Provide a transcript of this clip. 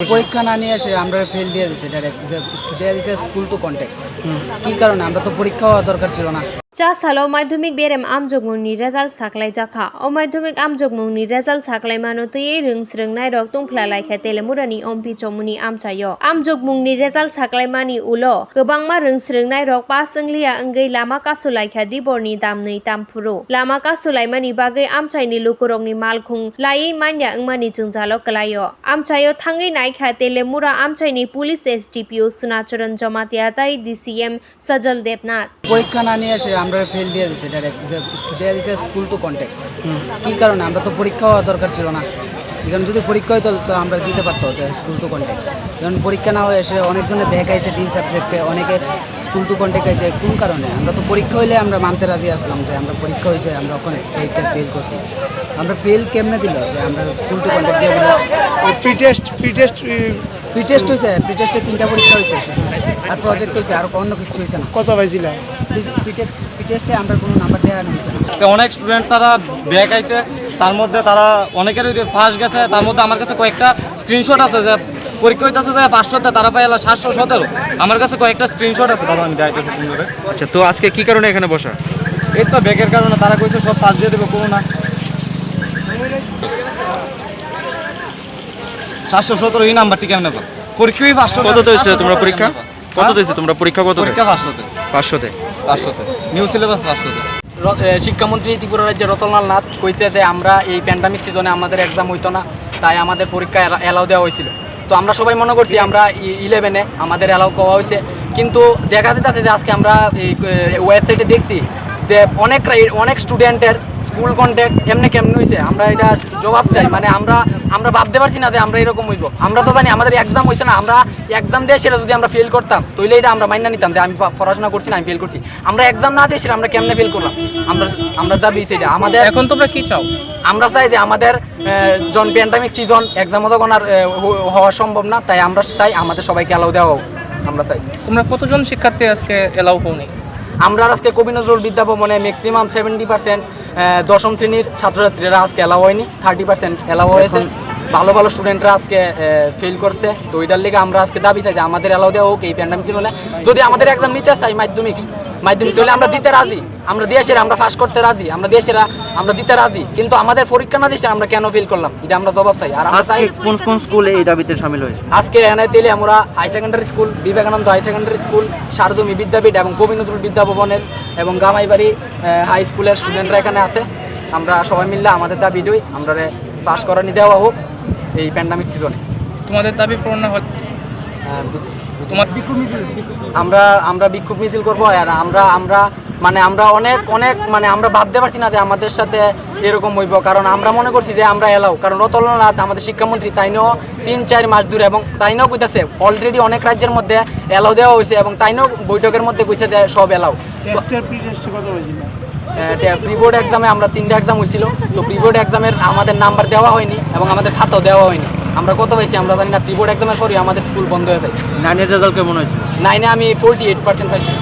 পরীক্ষা না নিয়ে এসে আমরা ফেল দিয়ে দিচ্ছি ডাইরেক্ট দিয়ে দিচ্ছে স্কুল টু কন্ট্যাক্ট। কি কারণে? আমরা তো পরীক্ষা হওয়া দরকার ছিল না। चा सालाव माध्यमिक बेरेम आमजोगमुंनि रेजाल्ट साख्लाय जाखा ओ माध्यमिक आमजोगमुंनि रेजाल्ट साख्लाय मानो तयै रोंस्रों नायरक तंफ्ला लायखा तेलेमुरानि अम्पि चमुनि आमचायो आमजोगमुंनि रेजाल्ट साख्लाय मानि उलो गोबांमा रोंस्रों नायरक पास अंलिया अंगै लामा कासु लायखा दिबरनि दामनै तामफुरो लामा कासु लायमानि बागै आमचायनि लुकुरंनि मालखुं लायै मान्या अंमानि जोंजालो कलायो आमचायो थाङै नायखा तेलेमुरा आमचायनि पुलिस एसडीपीओ सुनाचरण जमातिया ताई डीसीएम सजल देवनाथ পরীক্ষা না নিয়ে এসে আমরা ফেল দিয়ে দিচ্ছি ডাইরেক্ট দিয়ে দিচ্ছে স্কুল টু কন্ট্যাক্ট। কি কারণে? আমরা তো পরীক্ষা হওয়া দরকার ছিল না। এখানে যদি পরীক্ষা হতো তো আমরা দিতে পারতো স্কুল টু কন্ট্যাক্ট। যেমন পরীক্ষা না হয়ে এসে অনেকজনে ব্যাক আইছে 3 সাবজেক্টে, অনেকে স্কুল টু কন্ট্যাক্ট আইছে। কোন কারণে? আমরা তো পরীক্ষা হইলে আমরা মানতে রাজি আসলাম যে আমরা পরীক্ষা হয়েছে, আমরা ওখানে পরীক্ষা ফেল করছি। আমরা ফেল কেমনে দিল যে আমরা স্কুল টু কন্ট্যাক্ট দিয়ে দিল? প্রি টেস্ট হয়েছে, প্রি টেস্টে 3টা পরীক্ষা হয়েছে আর প্রজেক্ট হয়েছে, আর অন্য কিছু হয়েছে না। কত পাইছিল? প্রি টেস্টে আমরা কোনো নাম্বার দেওয়া হয়েছে না। অনেক স্টুডেন্ট তারা ব্যাক আইছে, তার মধ্যে তারা অনেকের ফার্স্ট গেছে। তার মধ্যে আমার কাছে কয়েকটা স্ক্রিনশট আছে যে পরীক্ষা হইতেছে যে 500তে তারা পাইলা 717। আমার কাছে কয়েকটা স্ক্রিনশট আছে, তারা আমি দেখাইতেছি ফোন করে। আচ্ছা, তো আজকে কি কারণে এখানে বসা? এই তো ব্যাকের কারণে তারা কইছে সব পাস দিয়ে দেবে, কোনো না 717 এই নাম্বারটি কেমনে পাবো? পরীক্ষাই 500। কত দিয়েছো তোমরা পরীক্ষা? কত দিয়েছো তোমরা পরীক্ষা? কত? পরীক্ষা 500তে। 500তে নিউ সিলেবাস 500তে। শিক্ষামন্ত্রী ত্রিপুরা রাজ্যের রতনলাল নাথ কইছে যে আমরা এই প্যান্ডামিক সিজনে আমাদের এক্সাম হইতো না, তাই আমাদের পরীক্ষা অ্যালাউ দেওয়া হয়েছিল। তো আমরা সবাই মনে করছি আমরা 11-এ আমাদের অ্যালাউ করা হয়েছে, কিন্তু দেখা যেতেছে যে আজকে আমরা এই ওয়েবসাইটে দেখছি যে অনেক স্টুডেন্টের স্কুল কন্ট্যাক্ট কেমনে হয়েছে। আমরা এটা জবাব চাই। মানে আমরা ভাবতে পারছি না যে আমরা এরকম হইব। আমরা তো জানি আমাদের এক্সাম হইছে না, আমরা এক্সাম দিয়ে সেটা যদি আমরা ফেল করতাম তাহলে এটা আমরা মাইনা নিতাম যে আমি পড়াশোনা করছি না, আমি ফেল করছি। আমরা এক্সাম না দিয়ে সেটা আমরা কেমনে ফেল করলাম? আমরা দাবি সেটা আমাদের। এখন তোমরা কি চাও? আমরা চাই যে আমাদের প্যান্ডামিক সিজন এক্সামও তখন আর হওয়া সম্ভব না, তাই আমরা চাই আমাদের সবাইকে অ্যালাউ দেওয়া হোক। আমরা চাই। তোমরা কতজন শিক্ষার্থী আজকে এলাও হওনি? আমরা আজকে কবি নজরুল বিদ্যাভবনে ম্যাক্সিমাম 70% দশম শ্রেণীর ছাত্রছাত্রীরা আজকে এলাও হয়নি, 30% এলাও হয়েছে। ভালো ভালো স্টুডেন্টরা আজকে ফেল করছে। তো ওইটার লেগে আমরা আজকে দাবি চাই যে আমাদের এলাও দেওয়া হোক এই প্যান্ডামিক জীবনে। যদি আমাদের এক্সাম নিতে চাই মাধ্যমিক তাহলে আমরা দিতে রাজি, আমরা দিয়ে সেরা আমরা পাস করতে রাজি, আমরা দিয়ে সেরা আমরা দিতে রাজি, কিন্তু আমাদের পরীক্ষা না দিয়ে আমরা কেন ফেল করলাম এটা আমরা জবাব চাই। আর আমরা চাই কোন স্কুলে এই দাবিতে শামিল হয়েছে? আজকে এনআইতেলে আমরা high secondary school, Vivekananda high secondary school, শারদমী বিদ্যাপীঠ এবং কবি নজরুল বিদ্যাভবনের এবং গামাইবাড়ি হাই স্কুলের স্টুডেন্টরা এখানে আছে। আমরা সবাই মিললে আমাদের দাবি দই আমরা পাস করানি দেওয়া হোক এই প্যান্ডামিক সিজনে। তোমাদের দাবি পূরণ না হলে আমরা বিক্ষোভ মিছিল করবো। আর আমরা আমরা ভাবতে পারছি না যে আমাদের সাথে এরকম হইব, কারণ আমরা মনে করছি যে আমরা এলাও, কারণ রতনলাল নাথ আমাদের শিক্ষামন্ত্রী তাইনও 3-4 মাস ধরে এবং তাইনও কইতাছে অলরেডি অনেক রাজ্যের মধ্যে এলাও দেওয়া হয়েছে এবং তাইনও বৈঠকের মধ্যে কইছে যে সব এলাও। প্রিবোর্ড এক্সামে আমরা 3টা এক্সাম হয়েছিল, তো প্রিবোর্ড এক্সামের আমাদের নাম্বার দেওয়া হয়নি এবং আমাদের খাতাও দেওয়া হয়নি। আমরা কত পাইছি আমরা জানি না। প্রিবোর্ড এক্সামের পরই আমাদের স্কুল বন্ধ হয়ে যায়। 9-এর রেজাল্ট কেমন হয়েছে? 9-এ আমি 48% পাইছি।